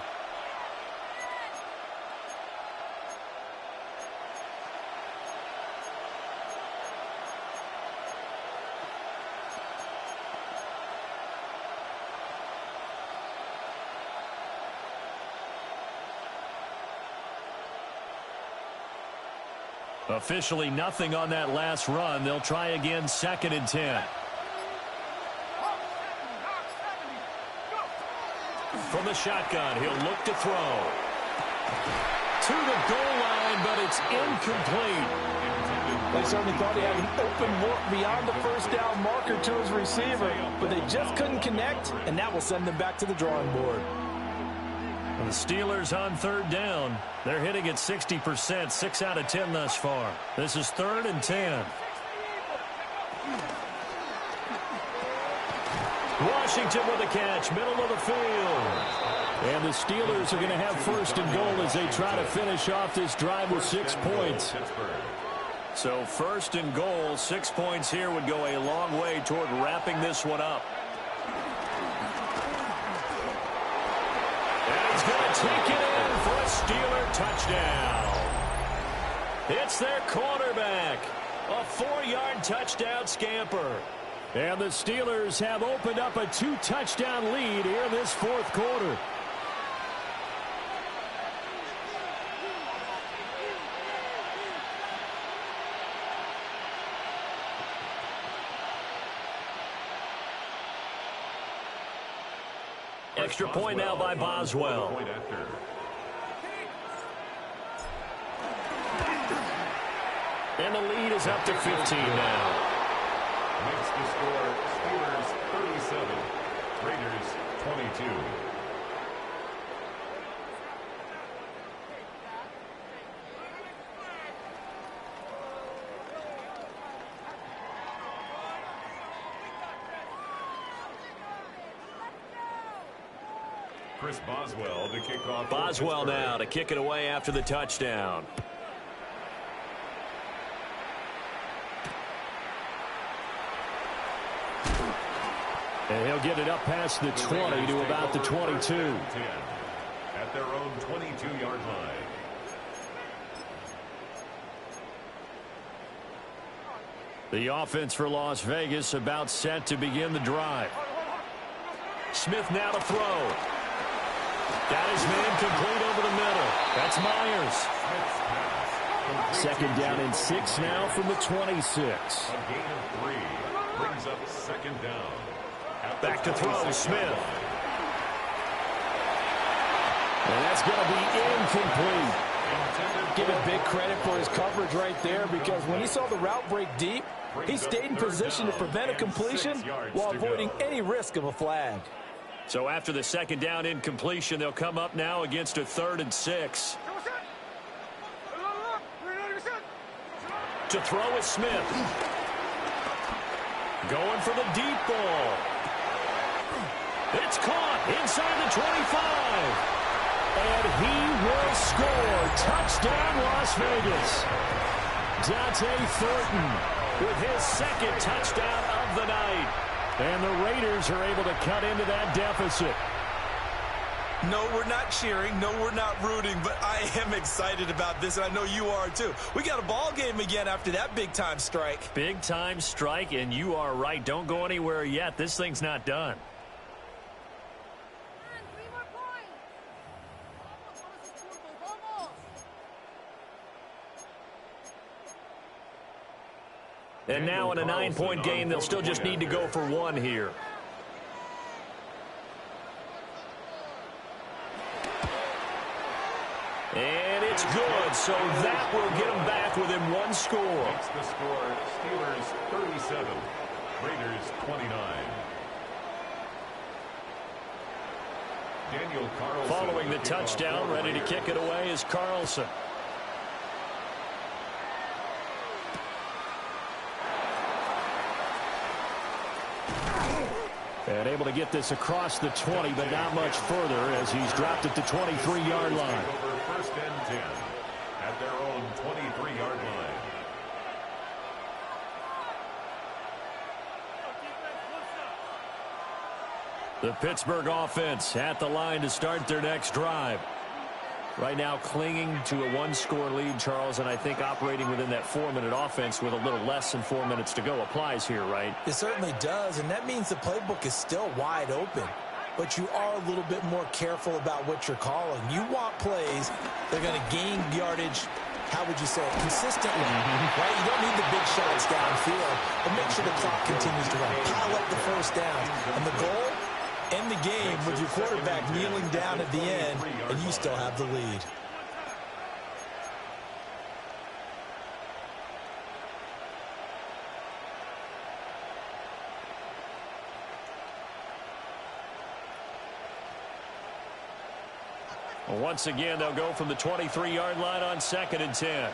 Officially nothing on that last run. They'll try again, 2nd and 10. From the shotgun, he'll look to throw. To the goal line, but it's incomplete. They certainly thought he had an open look beyond the first down marker to his receiver, but they just couldn't connect, and that will send them back to the drawing board. And the Steelers on 3rd down. They're hitting at 60%, 6 out of 10 thus far. This is 3rd and 10. Washington with a catch, middle of the field. And the Steelers are going to have 1st and goal as they try to finish off this drive with 6 points. So 1st and goal, 6 points here would go a long way toward wrapping this one up. And he's going to take it in for a Steeler touchdown. It's their quarterback. A 4-yard touchdown scamper. And the Steelers have opened up a 2-touchdown lead here in this 4th quarter. Extra point now by Boswell. And the lead is up to 15 now. Makes the score Steelers 37, Raiders 22. Chris Boswell to kick off. Boswell now to kick it away after the touchdown. And he'll get it up past the 20 to about the 22. At their own 22-yard line. The offense for Las Vegas about set to begin the drive. Smith now to throw. Got his man complete over the middle. That's Myers. Second down and 6 now from the 26. A gain of 3 brings up second down. Back to throw, Smith. And that's going to be incomplete. Give him big credit for his coverage right there, because when he saw the route break deep, he stayed in position to prevent a completion while avoiding any risk of a flag. So after the second down incompletion, they'll come up now against a 3rd and 6. To throw is Smith. Going for the deep ball. It's caught inside the 25. And he will score. Touchdown, Las Vegas. Dante Thornton with his second touchdown of the night. And the Raiders are able to cut into that deficit. No, we're not cheering. No, we're not rooting. But I am excited about this, and I know you are too. We got a ball game again after that big-time strike. Big-time strike, and you are right. Don't go anywhere yet. This thing's not done. And now in a 9-point game, they'll still just need to go for 1 here. And it's good, so that will get them back within 1 score. Makes the score Steelers 37, Raiders 29. Daniel Carlson. Following the touchdown, ready to kick it away is Carlson. And able to get this across the 20, but not much further as he's dropped at the 23-yard line. Over 1st and 10 at their own 23-yard line. The Pittsburgh offense at the line to start their next drive. Right now clinging to a 1-score lead, Charles, and I think operating within that 4-minute offense with a little less than 4 minutes to go applies here, right? It certainly does, and that means the playbook is still wide open. But you are a little bit more careful about what you're calling. You want plays that are going to gain yardage, how would you say it, consistently, right? You don't need the big shots downfield, but make sure the clock continues to run. Pile up the first down. And the goal? End the game with your quarterback kneeling down at the end, and you still have the lead. Well, once again, they'll go from the 23-yard line on 2nd and 10.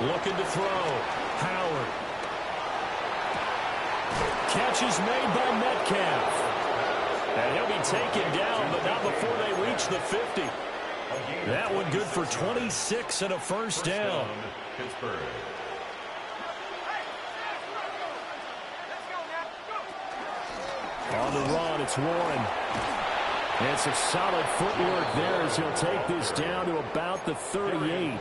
Looking to throw. Howard. Catch is made by Metcalf. And he'll be taken down, but not before they reach the 50. That one good for 26 and a first down. Pittsburgh. On the run, it's Warren. And some solid footwork there as he'll take this down to about the 38.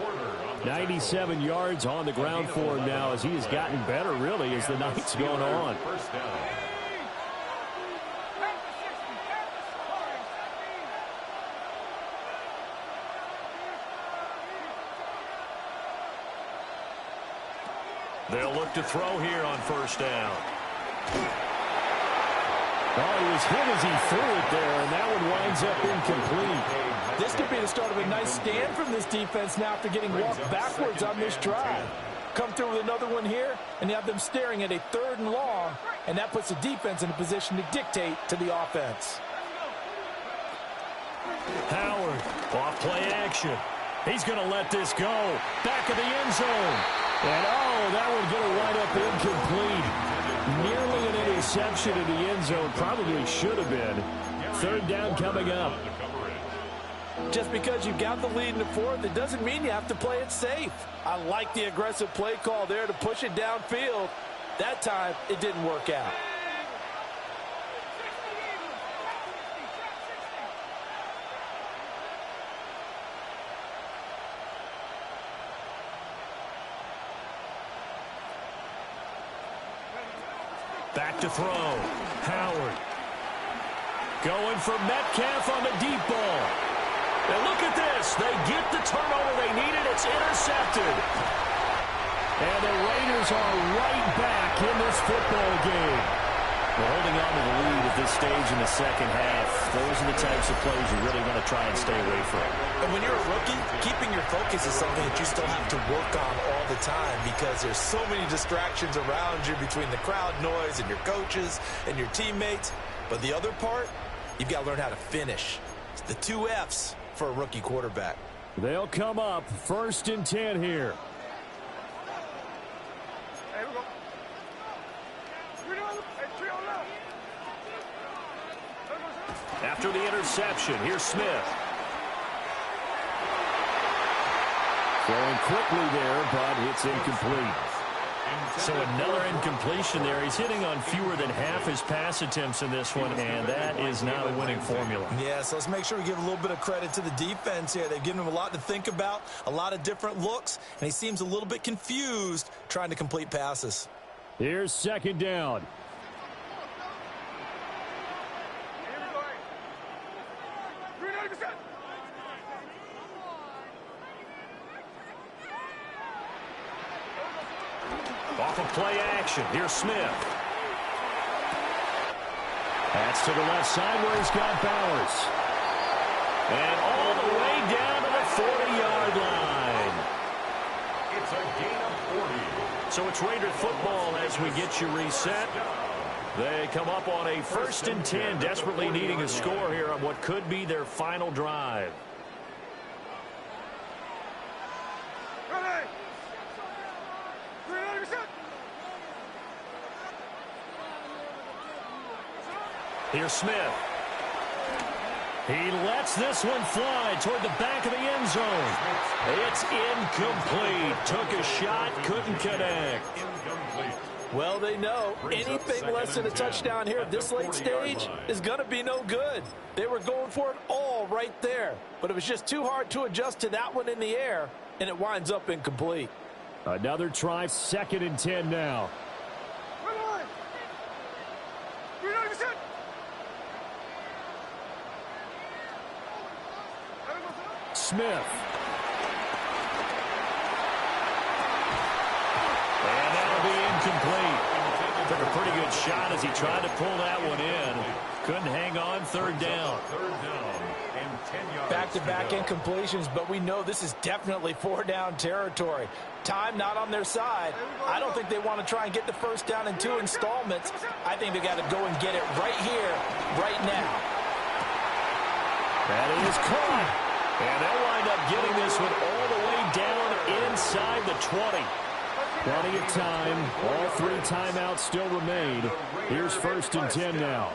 97 yards on the ground for him now as he has gotten better, really, as the night's gone on. First down. They'll look to throw here on first down. Oh, he was hit as he threw it there, and that one winds up incomplete. This could be the start of a nice stand from this defense now after getting walked backwards on this drive. Come through with another one here, and you have them staring at a 3rd and long, and that puts the defense in a position to dictate to the offense. Howard, off play action. He's going to let this go. Back of the end zone. And, oh, that one going to wind up incomplete. Nearly an interception in the end zone. Probably should have been. third down coming up. Just because you got the lead in the fourth, it doesn't mean you have to play it safe. I like the aggressive play call there to push it downfield. That time, it didn't work out. Back to throw. Howard. Going for Metcalf on the deep ball. And look at this. They get the turnover they needed. It's intercepted. And the Raiders are right back in this football game. We're holding on to the lead at this stage in the second half. Those are the types of plays you really want to try and stay away from. And when you're a rookie, keeping your focus is something that you still have to work on all the time because there's so many distractions around you between the crowd noise and your coaches and your teammates. But the other part, you've got to learn how to finish. It's the 2 F's for a rookie quarterback. They'll come up 1st and 10 here. Hey, we go. After the interception, here's Smith. Throwing quickly there, but it's incomplete. So another incompletion there. He's hitting on fewer than half his pass attempts in this one, and that is not a winning formula. Yeah, so let's make sure we give a little bit of credit to the defense here. They've given him a lot to think about, a lot of different looks, and he seems a little bit confused trying to complete passes. Here's 2nd down. Off of play action. Here's Smith. That's to the left side where he's got Bowers. And all the way down to the 40-yard line. It's a gain of 40. So it's Raider football as we get you reset. They come up on a 1st and 10, desperately needing a score here on what could be their final drive. Here's Smith. He lets this one fly toward the back of the end zone. It's incomplete. Took a shot, couldn't connect. Well, they know anything less than a touchdown here at this late stage is going to be no good. They were going for it all right there, but it was just too hard to adjust to that one in the air, and it winds up incomplete. Another try, 2nd and 10 now. Smith. And that'll be incomplete. Took a pretty good shot as he tried to pull that one in. Couldn't hang on, 3rd down. Back-to-back incompletions, but we know this is definitely 4-down territory. Time not on their side. I don't think they want to try and get the 1st down in 2 installments. I think they got to go and get it right here, right now. That is caught. And they'll wind up getting this one all the way down inside the 20. Plenty of time. All 3 timeouts still remain. Here's 1st and 10 now.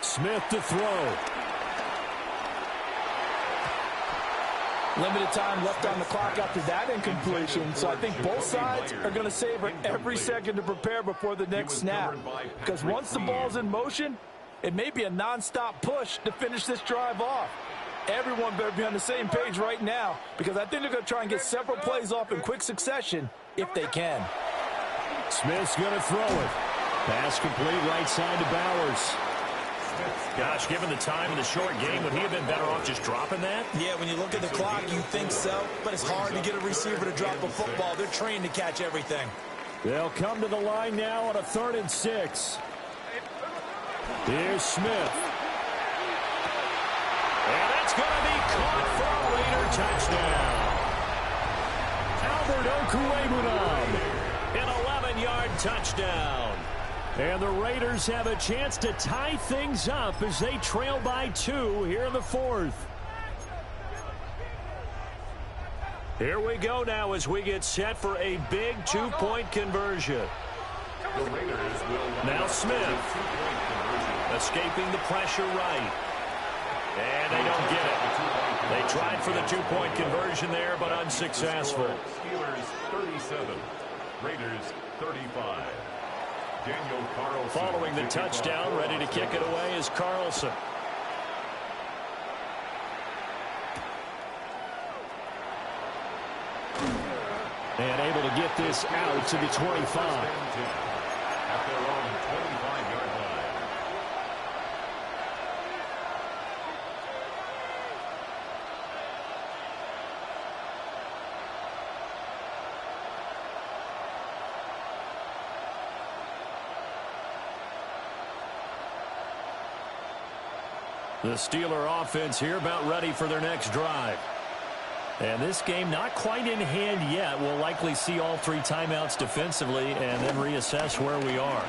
Smith to throw. Limited time left on the clock after that incompletion, so I think both sides are going to savor every second to prepare before the next snap. Because once the ball's in motion, it may be a nonstop push to finish this drive off. Everyone better be on the same page right now because I think they're going to try and get several plays off in quick succession if they can. Smith's going to throw it. Pass complete right side to Bowers. Gosh, given the time in the short game, would he have been better off just dropping that? Yeah, when you look at the clock, you think so, but it's hard to get a receiver to drop a football. They're trained to catch everything. They'll come to the line now on a 3rd and 6. Here's Smith. And that's going to be caught for a Raider touchdown. Albert Okwuegbunam, an 11-yard touchdown. And the Raiders have a chance to tie things up as they trail by 2 here in the 4th. Here we go now as we get set for a big 2-point conversion. Now Smith. Escaping the pressure right. And they don't get it. They tried for the two-point conversion there, but unsuccessful. Steelers 37, Raiders 35. Daniel Carlson. Following the touchdown, ready to kick it away is Carlson. And able to get this out to the 25. At their own 25-yard line. The Steeler offense here about ready for their next drive. And this game not quite in hand yet. We'll likely see all three timeouts defensively and then reassess where we are.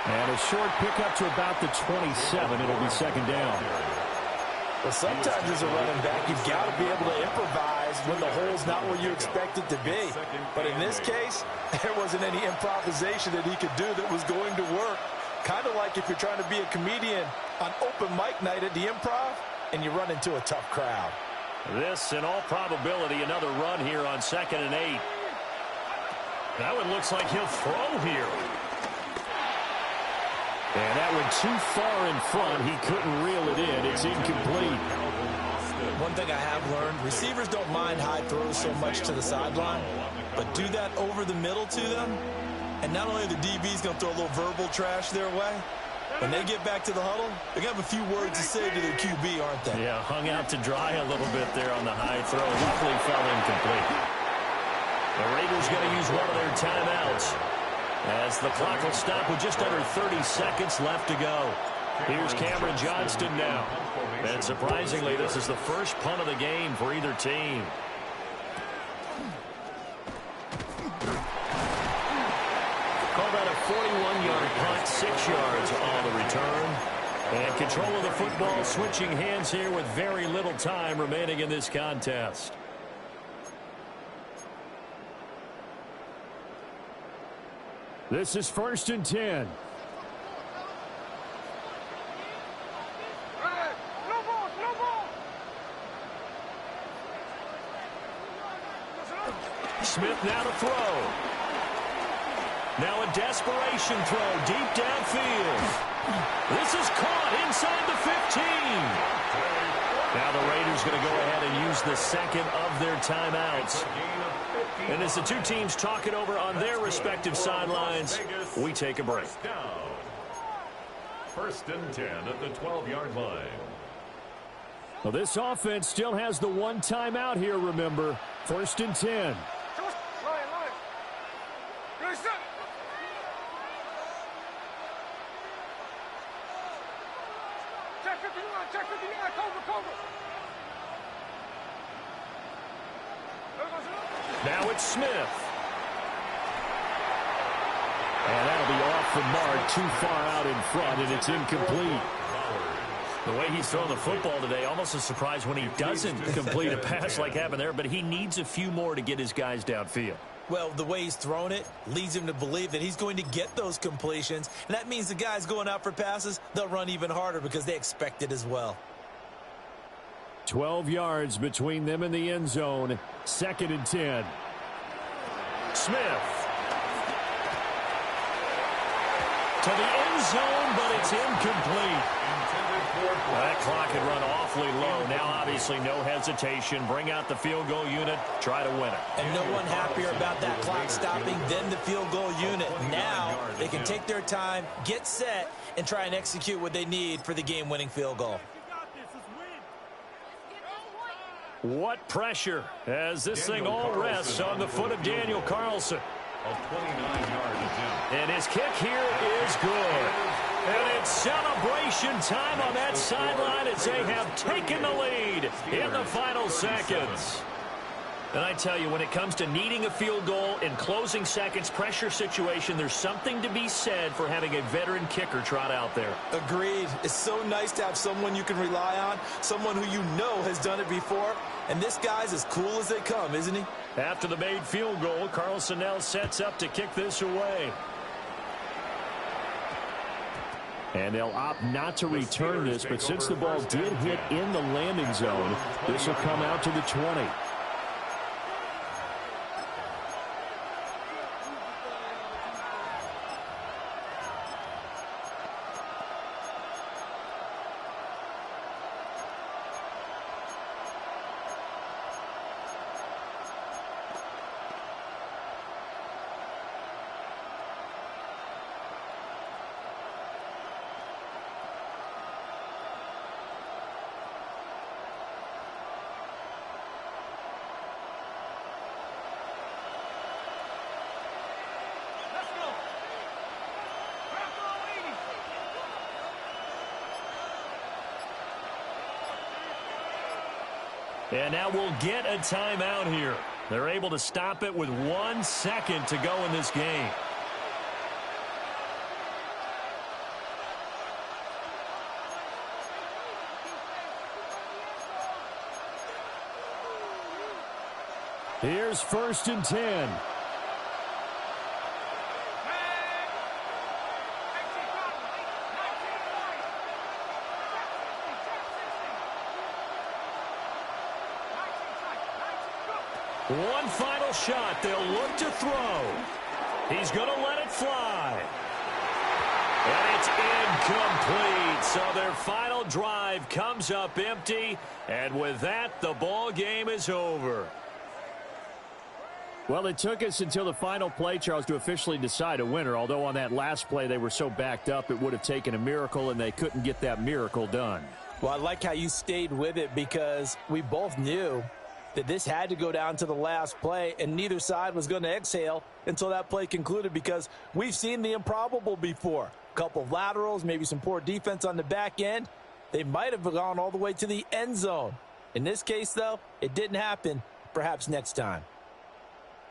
And a short pickup to about the 27. It'll be second down. Well, sometimes as a running back, you've got to be able to improvise when the hole's not where you expect it to be. But in this case, there wasn't any improvisation that he could do that was going to work. Kind of like if you're trying to be a comedian on open mic night at the Improv and you run into a tough crowd. This, in all probability, another run here on 2nd and 8. Now it looks like he'll throw here. And that went too far in front. He couldn't reel it in. It's incomplete. One thing I have learned, receivers don't mind high throws so much to the sideline, but do that over the middle to them, and not only are the DBs going to throw a little verbal trash their way, when they get back to the huddle, they're going to have a few words to say to their QB, aren't they? Yeah, hung out to dry a little bit there on the high throw. Luckily fell incomplete. The Raiders going to use one of their timeouts as the clock will stop with just under 30 seconds left to go. Here's Cameron Johnston now. And surprisingly, this is the first punt of the game for either team. Call that a 41-yard punt, 6 yards on the return. And control of the football switching hands here with very little time remaining in this contest. This is 1st and 10. Smith now to throw. Now a desperation throw deep downfield. This is caught inside the 15. Now the Raiders going to go ahead and use the second of their timeouts. And as the two teams talk it over on their respective sidelines, we take a break. 1st and 10 at the 12-yard line. Well, this offense still has the one timeout here, remember. 1st and 10. Now it's Smith. And that'll be off the mark, too far out in front, and it's incomplete. The way he's throwing the football today, almost a surprise when he doesn't complete a pass like happened there, but he needs a few more to get his guys downfield. Well, the way he's thrown it leads him to believe that he's going to get those completions, and that means the guys going out for passes, they'll run even harder because they expect it as well. 12 yards between them and the end zone. 2nd and 10. Smith. To the end zone, but it's incomplete. That clock had run awfully low. Now, obviously, no hesitation. Bring out the field goal unit. Try to win it. And no one happier about that clock stopping than the field goal unit. Now, they can take their time, get set, and try and execute what they need for the game-winning field goal. What pressure as this thing all rests on the foot of Daniel Carlson. A 29-yard attempt. And his kick here is good. And it's celebration time on that sideline as they have taken the lead in the final seconds. And I tell you, when it comes to needing a field goal in closing seconds, pressure situation, there's something to be said for having a veteran kicker trot out there. Agreed. It's so nice to have someone you can rely on, someone who you know has done it before. And this guy's as cool as they come, isn't he? After the made field goal, Carlson now sets up to kick this away. And they'll opt not to return this, but since the ball did hit in the landing zone, this will come out to the 20. And now we'll get a timeout here. They're able to stop it with 1 second to go in this game. Here's 1st and 10. One final shot. They'll look to throw. He's going to let it fly. And it's incomplete. So their final drive comes up empty. And with that, the ball game is over. Well, it took us until the final play, Charles, to officially decide a winner. Although on that last play they were so backed up, it would have taken a miracle, and they couldn't get that miracle done. Well, I like how you stayed with it because we both knew that this had to go down to the last play, and neither side was going to exhale until that play concluded because we've seen the improbable before. A couple of laterals, maybe some poor defense on the back end. They might have gone all the way to the end zone. In this case, though, it didn't happen. Perhaps next time.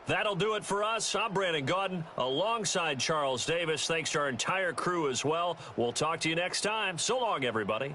That'll do it for us. I'm Brandon Gaudin alongside Charles Davis. Thanks to our entire crew as well. We'll talk to you next time. So long, everybody.